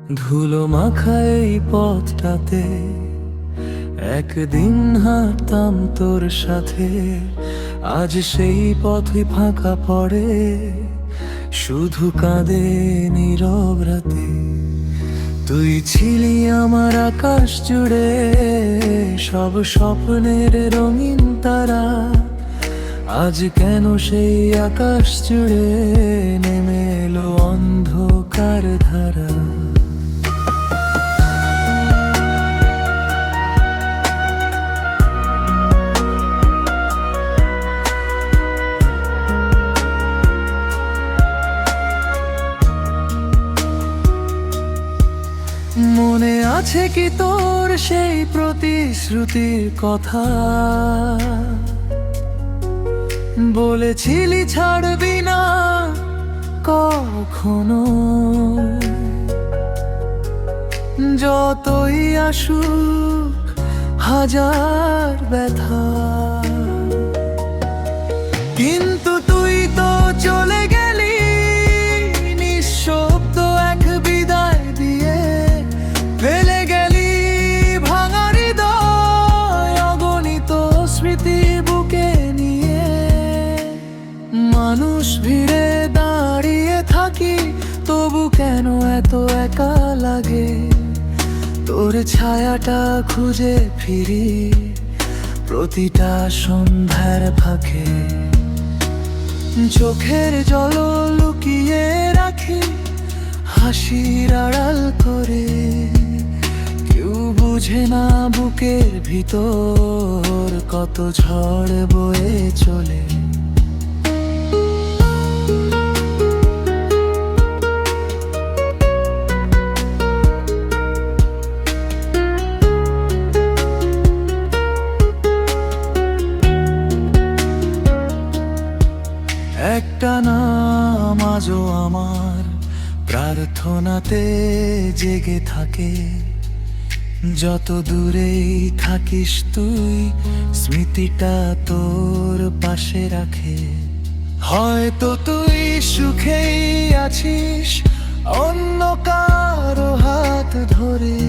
ধুলো মাখা এই পথটাতে একদিন হাঁটতাম তোর সাথে। আজ সেই পথই ফাঁকা পড়ে, শুধু কাঁদে নীরব রাতে। তুই ছিলি আমার আকাশ জুড়ে, সব স্বপ্নের রঙিন তারা। আজ কেন সেই আকাশ জুড়ে নেমে এলো অন্ধকার ধারা। মনে আছে কি তোর সেই প্রতিশ্রুতির কথা? বলেছিলি ছাড়বি না কখনো, যতই আসুক হাজার ব্যথা। কিন্তু তুই তো চলে গেলি নিঃশব্দ এক বিদায় দিয়ে। ফেলে গেলি ভাঙা হৃদয়, অগণিত স্মৃতি বুকে নিয়ে। মানুষ ভিড়ে দাঁড়িয়ে থাকি, তবু কেন এত একা লাগে? তোর ছায়াটা খুঁজে ফিরি প্রতিটা সন্ধ্যার ফাঁকে। চোখের জল লুকিয়ে রাখি হাসির আড়াল করে। কেউ বুঝে না বুকের ভিতর কত ঝড় বয়ে চলে। একটা নাম আজও আমার প্রার্থনাতে জেগে থাকে। যত দূরেই থাকিস তুই, স্মৃতিটা তোর পাশে রাখে। হয়তো তুই সুখেই আছিস অন্য কারো হাত ধরে,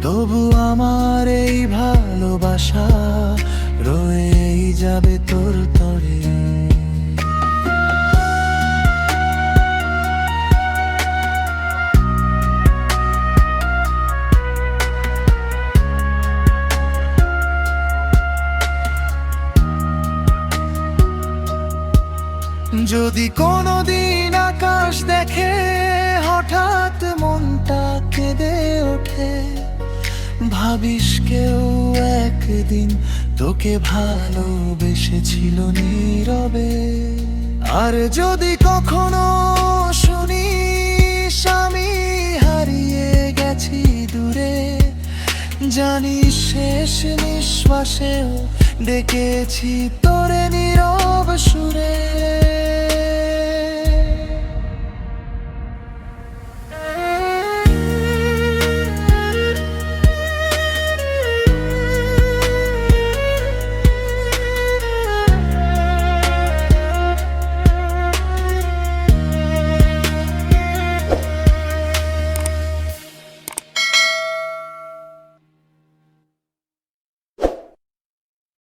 তবু আমার এই ভালোবাসা রয়েই যাবে তোর তরে। যদি কোনোদিন আকাশ দেখে হঠাৎ মনটা কেঁদে ওঠে, ভাবিস কেউ একদিন তোকে ভালোবেসেছিল নীরবে। আর যদি কখনো শুনিস আমি হারিয়ে গেছি দূরে, জানিস শেষ নিঃশ্বাসেও ডেকেছি তোরে নীরবে।